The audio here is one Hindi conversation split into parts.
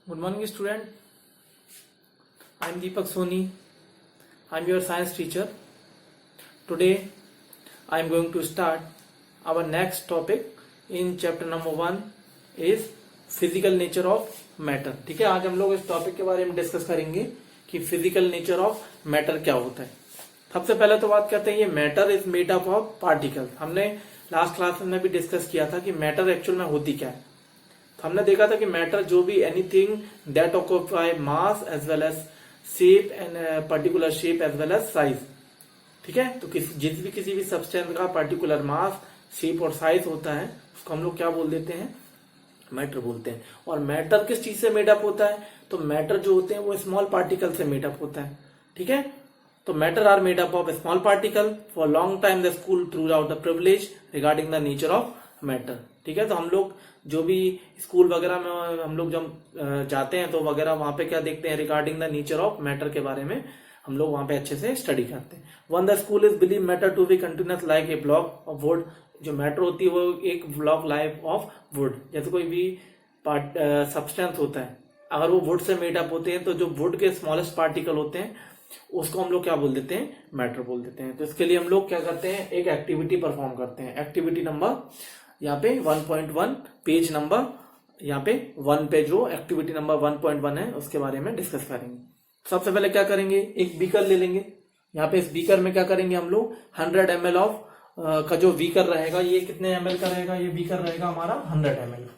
Good morning, student. I am Deepak Soni. I am your science teacher. Today, I am going to start our next topic in chapter number 1 is physical nature of matter. ठीक है, आज हम लोग इस टॉपिक के बारे में डिस्कस करेंगे कि फिजिकल नेचर ऑफ मैटर क्या होता है। सबसे पहले तो बात करते हैं ये matter is made up of particle. हमने लास्ट क्लास में भी डिस्कस किया था कि मैटर एक्चुअल में होती क्या है। तो हमने देखा था कि मैटर जो भी anything that occupy mass as well as shape and particular shape as well as size. ठीक है, तो किसी भी सब्सटेंस का पर्टिकुलर मास, शेप और साइज होता है उसको हम लोग क्या बोल देते हैं, मैटर बोलते हैं। और मैटर किस चीज से मेडअप होता है, तो मैटर जो होते हैं वो स्मॉल पार्टिकल से मेडअप होता है। ठीक है, तो matter are made up of small particle. For long time the school throughout the privilege regarding the nature of matter. ठीक है, तो हम लोग जो भी स्कूल वगैरह में हम लोग जब जाते हैं तो वगैरह वहां पे क्या देखते हैं, regarding the nature of matter के बारे में हम लोग वहां पे अच्छे से स्टडी करते हैं। One the school is believe matter to be continuous like a block of wood. जो मैटर होती है वो एक ब्लॉक लाइक ऑफ वुड। जैसे कोई भी सब्सटेंस होता है, अगर वो वुड से मेडअप होते हैं तो जो वुड के स्मॉलेस्ट पार्टिकल होते हैं उसको हम लोग क्या बोल देते हैं, मैटर बोल देते हैं। तो इसके लिए हम लोग क्या करते हैं, एक एक्टिविटी परफॉर्म करते हैं। एक्टिविटी नंबर यहाँ पे 1.1 पेज नंबर यहाँ पे 1 पे जो एक्टिविटी नंबर 1.1 है उसके बारे में डिस्कस करेंगे। सबसे पहले क्या करेंगे, एक बीकर ले लेंगे। यहाँ पे इस बीकर में क्या करेंगे हम लोग 100 ml ऑफ का जो बीकर रहेगा, ये कितने ml का रहेगा, ये बीकर रहेगा हमारा 100 ml।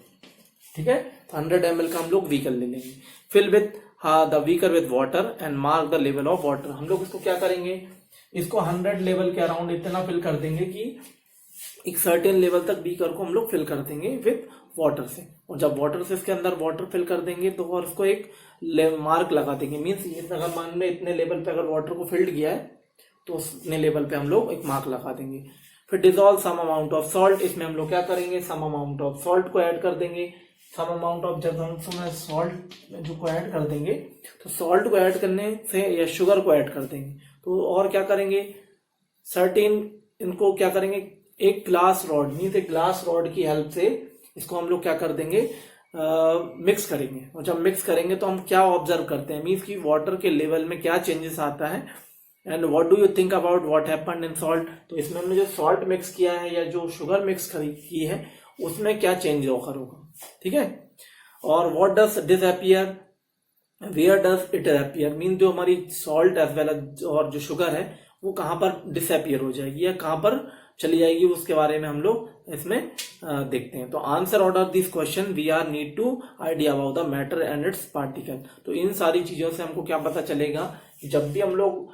ठीक है, तो 100 ml का हम लोग बीकर ले लेंगे। Fill with the beaker with water and mark the level of water. हम लोग इसको क्या करेंगे, इसको 100 लेवल के अराउंड इतना फिल कर देंगे कि एक सर्टेन लेवल तक बीकर को हम लोग फिल कर देंगे विथ वाटर से। और जब वाटर से इसके अंदर वाटर फिल कर देंगे तो और उसको एक मार्क लगा देंगे। मीन्स अगर मान में इतने लेवल पे अगर वाटर को फिल्ड किया है तो उतने लेवल पे हम लोग एक मार्क लगा देंगे। फिर dissolve some amount of salt. इसमें हम लोग क्या करेंगे, सम अमाउंट ऑफ सॉल्ट को ऐड कर देंगे। सम अमाउंट ऑफ जब हम सॉल्ट जो को ऐड कर देंगे तो सॉल्ट को ऐड करने से या शुगर को ऐड कर देंगे तो और क्या करेंगे, सर्टेन इनको क्या करेंगे, एक ग्लास रॉड मीन्स एक ग्लास रॉड की हेल्प से इसको हम लोग क्या कर देंगे, मिक्स करेंगे। और जब मिक्स करेंगे तो हम क्या ऑब्जर्व करते हैं, मीन्स की वाटर के लेवल में क्या चेंजेस आता है। And what do you think about what happened in salt. तो इसमें हमने जो सॉल्ट मिक्स किया है या जो शुगर मिक्स की है उसमें क्या चेंज ऑकर होगा। ठीक है, और what does disappear, where does it appear. Mean जो हमारी सॉल्ट एज वेल एज और जो शुगर है वो कहां पर डिसअपियर हो जाएगी या कहां पर चली जाएगी, उसके बारे में हम लोग इसमें देखते हैं। तो answer order this question we are need to idea about the matter and its particle. तो इन सारी चीजों से हमको क्या पता चलेगा कि जब भी हम लोग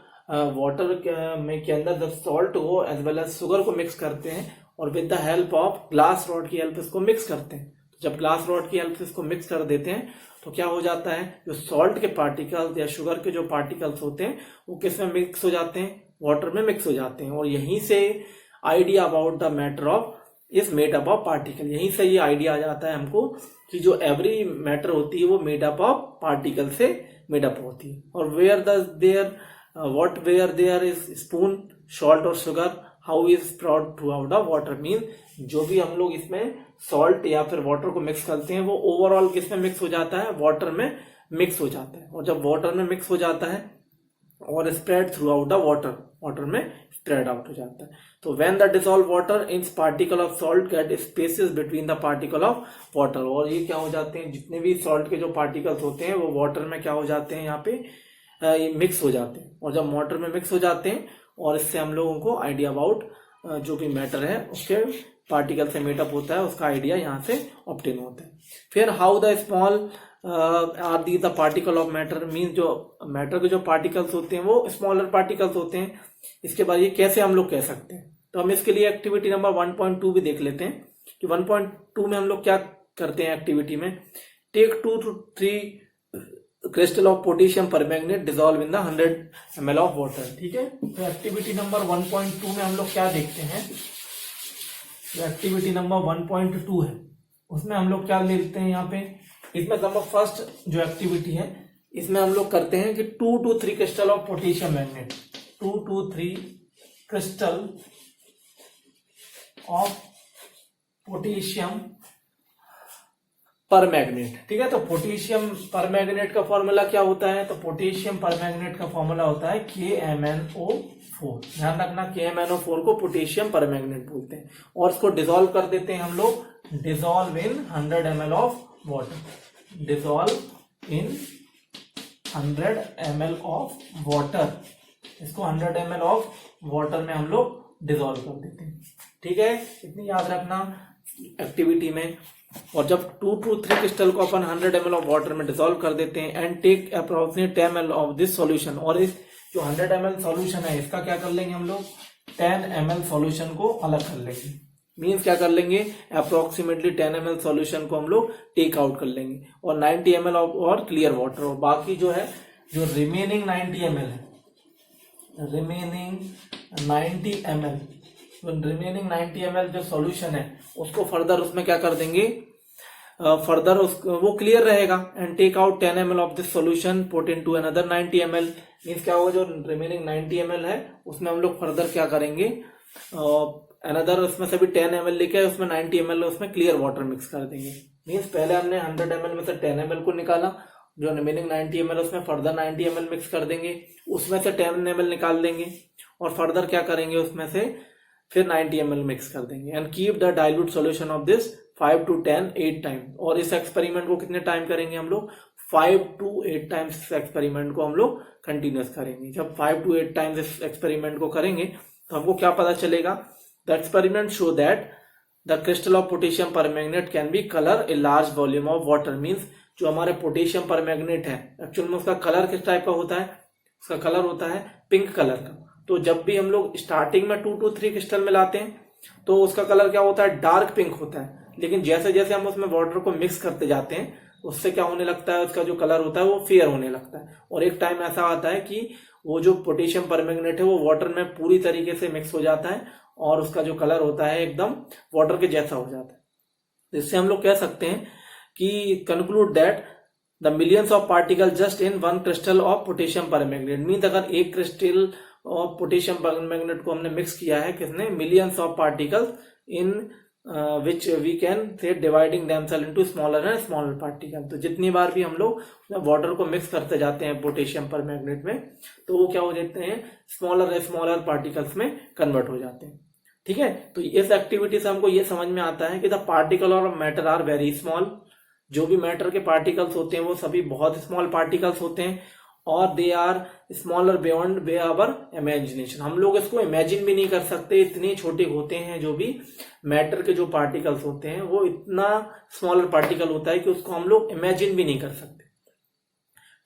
वाटर के अंदर जब सॉल्ट को एज वेल एज शुगर को मिक्स करते हैं और with the help of glass rod की हेल्प इसको मिक्स करते हैं, तो जब ग्लास रॉड की हेल्प से इसको मिक्स कर देते हैं तो क्या हो जाता है, जो सॉल्ट के पार्टिकल्स या शुगर के जो पार्टिकल्स होते हैं वो किस में मिक्स हो जाते हैं, वाटर में मिक्स हो जाते हैं। और यहीं से idea about the matter of is made up of particle. यहीं से ये आइडिया आ जाता है हमको कि जो एवरी मैटर होती है वो मेड अप ऑफ पार्टिकल से मेड अप होती है। और where there is spoon, salt और sugar, how is spread throughout the water. Mean जो भी हम लोग इसमें सॉल्ट या फिर वाटर को मिक्स करते हैं वो ओवरऑल किस में मिक्स हो जाता है, वाटर में मिक्स हो जाता है। और जब वाटर में मिक्स हो जाता है और spread throughout the water में स्प्रेड आउट हो जाता है। तो when the dissolve water in particle of salt get spaces between the particle of water. और ये क्या हो जाते हैं, जितने भी सॉल्ट के जो पार्टिकल्स होते हैं वो वाटर में क्या हो जाते हैं, यहाँ पे मिक्स हो जाते हैं। और जब वाटर में मिक्स हो जाते हैं और इससे हम लोगों को आइडिया अबाउट जो भी मैटर है उसके पार्टिकल से मेटअप होता है उसका आइडिया यहाँ से ऑब्टेन होता है। फिर how the small are the the particle of matter. Mean जो मैटर के जो पार्टिकल्स होते हैं वो स्मॉलर पार्टिकल्स होते हैं। इसके बाद ये कैसे हम लोग कह सकते हैं, तो हम इसके लिए एक्टिविटी नंबर 1.2 भी देख लेते हैं कि 1.2 में हम लोग क्या करते हैं। एक्टिविटी में take 2 to 3 crystal of potassium permanganate dissolve in the 100 ml of water. ठीक है, तो एक्टिविटी नंबर 1.2 में हम लोग क्या देखते हैं, एक्टिविटी नंबर 1.2 है उसमें हम लोग क्या लेते हैं। यहाँ पे इसमें नंबर फर्स्ट जो एक्टिविटी है इसमें हम लोग करते हैं कि 2 to 3 crystal of potassium magnet, 2 to 3 crystal of potassium परमैग्नेट। ठीक है, तो पोटेशियम परमैग्नेट का फॉर्मूला क्या होता है? तो पोटेशियम परमैग्नेट का फॉर्मूला होता है KMnO4। ध्यान रखना, KMnO4 को पोटेशियम परमैग्नेट बोलते हैं। और इसको डिसॉल्व कर देते हैं हम लोग, dissolve in 100 ml of water, dissolve in 100 ml of water. इसको 100 ml ऑफ वाटर में हम लोग डिसॉल्व कर देते हैं। ठीक है, इतनी याद रखना एक्टिविटी में। और जब 2 to 3 क्रिस्टल को अपन 100 ml ऑफ वाटर में डिसॉल्व कर देते हैं and take approximate 10 ml of this solution, और इस जो 100 ml सॉल्यूशन है इसका क्या कर लेंगे हम लोग, 10 ml सॉल्यूशन को अलग कर लेंगे। मीन्स क्या कर लेंगे, अप्रोक्सीमेटली 10 ml सॉल्यूशन को हम लोग टेक आउट कर लेंगे और 90 ml और क्लियर वाटर, और बाकी जो है जो रिमेनिंग 90 ml है, रिमेनिंग 90 ml, तो रिमेनिंग 90 ml जो सॉल्यूशन है उसको फर्दर उसमें क्या कर देंगे, फर्दर वो क्लियर रहेगा and take out 10 ml of this solution, put into another 90 ml। Means क्या होगा, जो रिमेनिंग 90 ml है उसमें हम लोग फर्दर क्या करेंगे, अनदर उसमें से भी 10 ml लेके उसमें 90 ml उसमें क्लियर वाटर मिक्स कर देंगे। मींस पहले हमने 100 ml में से 10 ml को निकाला, जो रिमेनिंग 90 ml उसमें फर्दर 90 ml मिक्स कर देंगे, उसमें से 10 ml निकाल देंगे और फर्दर क्या करेंगे, उसमें से फिर 90 ml मिक्स कर देंगे and keep the dilute solution of this 5 to 10 8 time. और इस एक्सपेरिमेंट को कितने टाइम करेंगे हम लोग, 5 to 8 टाइम्स इस एक्सपेरिमेंट को हम लोग कंटिन्यूस करेंगे। जब 5 to 8 टाइम्स इस एक्सपेरिमेंट को करेंगे तो हमको क्या पता चलेगा, the experiment show that the crystal of potassium permanganate can be colour a large volume of water. Means जो हमारे पोटेशियम परमैंगनेट है एक्चुअल में उसका कलर किस टाइप का होता है, उसका कलर होता है पिंक कलर का। तो जब भी हम लोग स्टार्टिंग में 2 to 3 क्रिस्टल मिलाते हैं तो उसका कलर क्या होता है, डार्क पिंक होता है। लेकिन जैसे जैसे हम उसमें वाटर को मिक्स करते जाते हैं उससे क्या होने लगता है, उसका जो कलर होता है वो फेयर होने लगता है। और एक टाइम ऐसा आता है कि वो जो पोटेशियम परमैंगनेट है वो वाटर में पूरी तरीके से मिक्स हो जाता है और उसका जो कलर होता है एकदम वाटर के जैसा हो जाता है। इससे हम लोग कह सकते हैं कि conclude that the millions of particle just in one crystal of potassium permanganate. Means अगर एक क्रिस्टल ऑफ पोटेशियम परमैंगनेट को हमने मिक्स किया है किसने, millions of particles in which we can say dividing themselves into smaller and smaller particle. तो जितनी बार भी हम लोग वाटर को मिक्स करते जाते हैं पोटेशियम परमैंगनेट में तो वो क्या हो जाते हैं, स्मॉलर पार्टिकल्स में कन्वर्ट हो जाते हैं। ठीक है, तो इस एक्टिविटी से हमको ये समझ में आता है कि द पार्टिकल और मैटर आर वेरी स्मॉल। जो भी मैटर के पार्टिकल्स होते हैं वो सभी बहुत स्मॉल पार्टिकल्स होते हैं और they are smaller beyond way our imagination. हम लोग इसको इमेजिन भी नहीं कर सकते, इतने छोटे होते हैं। जो भी मैटर के जो पार्टिकल्स होते हैं वो इतना स्मॉलर पार्टिकल होता है कि उसको हम लोग इमेजिन भी नहीं कर सकते।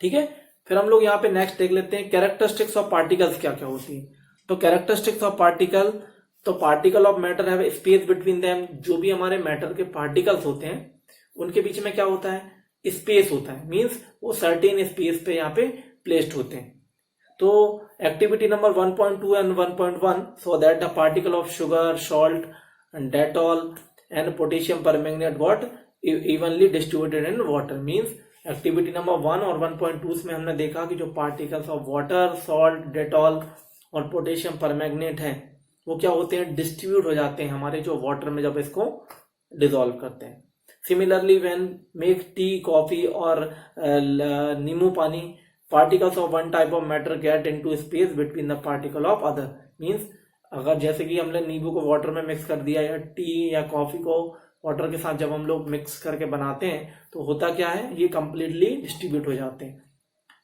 ठीक है, फिर हम लोग यहाँ पे नेक्स्ट देख लेते हैं कैरेक्टरिस्टिक्स ऑफ पार्टिकल्स क्या क्या होती है। तो कैरेक्टरिस्टिक्स ऑफ पार्टिकल, तो particle of matter have space between them. जो भी हमारे मैटर के पार्टिकल्स होते हैं उनके बीच में क्या होता है, स्पेस होता है। मींस वो सर्टेन स्पेस पे यहाँ पे प्लेस्ड होते हैं। तो activity number 1.2 and 1.1 so that the particle of sugar, salt and Dettol and potassium permanganate got evenly distributed in water. Means activity number 1 और 1.2 में हमने देखा कि जो particles of water, salt, Dettol और पोटेशियम परमैंगनेट है वो क्या होते हैं, डिस्ट्रीब्यूट हो जाते हैं हमारे जो वाटर में जब इसको डिसॉल्व करते हैं। Similarly, when make tea, coffee और नींबू पानी, particles of one type of matter get into space between the particle of other। Means अगर जैसे कि हमने नींबू को वाटर में मिक्स कर दिया या टी या कॉफी को वाटर के साथ जब हम लोग मिक्स करके बनाते हैं तो होता क्या है, ये कंप्लीटली डिस्ट्रीब्यूट हो जाते हैं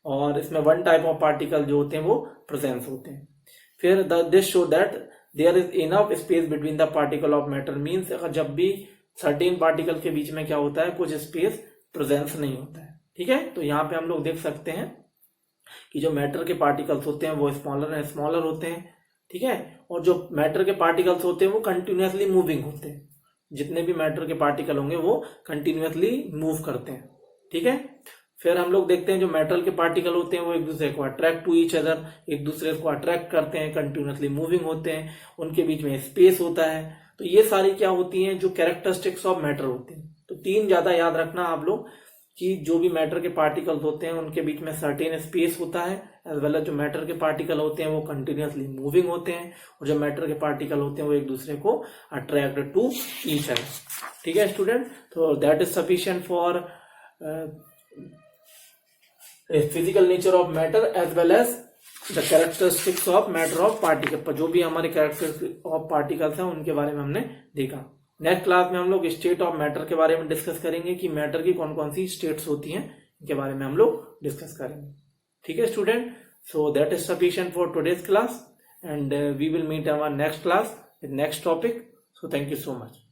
और इसमें वन टाइप ऑफ पार्टिकल जो होते हैं वो प्रेजेंस होते हैं। फिर this show that there is enough space between the particle of matter. Means अगर जब भी सर्टेन पार्टिकल के बीच में क्या होता है, कुछ स्पेस प्रेजेंस नहीं होता है। ठीक है, तो यहाँ पे हम लोग देख सकते हैं कि जो मैटर के पार्टिकल्स होते हैं वो स्मॉलर होते हैं। ठीक है, और जो मैटर के पार्टिकल्स होते हैं वो कंटिन्यूअसली मूविंग होते हैं। जितने भी मैटर के पार्टिकल होंगे वो कंटिन्यूअसली मूव करते हैं। ठीक है, फिर हम लोग देखते हैं जो मेटल के पार्टिकल होते हैं वो एक दूसरे को अट्रैक्ट टू ईच अदर, एक दूसरे को अट्रैक्ट करते हैं, कंटिन्यूअसली मूविंग होते हैं, उनके बीच में स्पेस होता है। तो ये सारी क्या होती हैं, जो कैरेक्टरिस्टिक्स ऑफ मैटर होती हैं। तो 3 ज्यादा याद रखना आप लोग कि जो भी मैटर के पार्टिकल्स होते हैं उनके बीच में सर्टेन स्पेस होता है, एज वेल एज जो मैटर के पार्टिकल होते हैं वो कंटिन्यूअसली मूविंग होते हैं, और जो मैटर के पार्टिकल होते हैं वो एक दूसरे को अट्रैक्ट टू ईच अदर। ठीक है स्टूडेंट, तो that is sufficient for physical nature of matter as well as the characteristics of matter of particle. जो भी हमारे कैरेक्टरिस्टिक्स ऑफ पार्टिकल्स हैं उनके बारे में हमने देखा। नेक्स्ट क्लास में हम लोग स्टेट ऑफ मैटर के बारे में डिस्कस करेंगे कि मैटर की कौन कौन सी स्टेट्स होती हैं, इनके बारे में हम लोग डिस्कस करेंगे। ठीक है student, so that is sufficient for today's class and we will meet our next class with next topic. So thank you so much.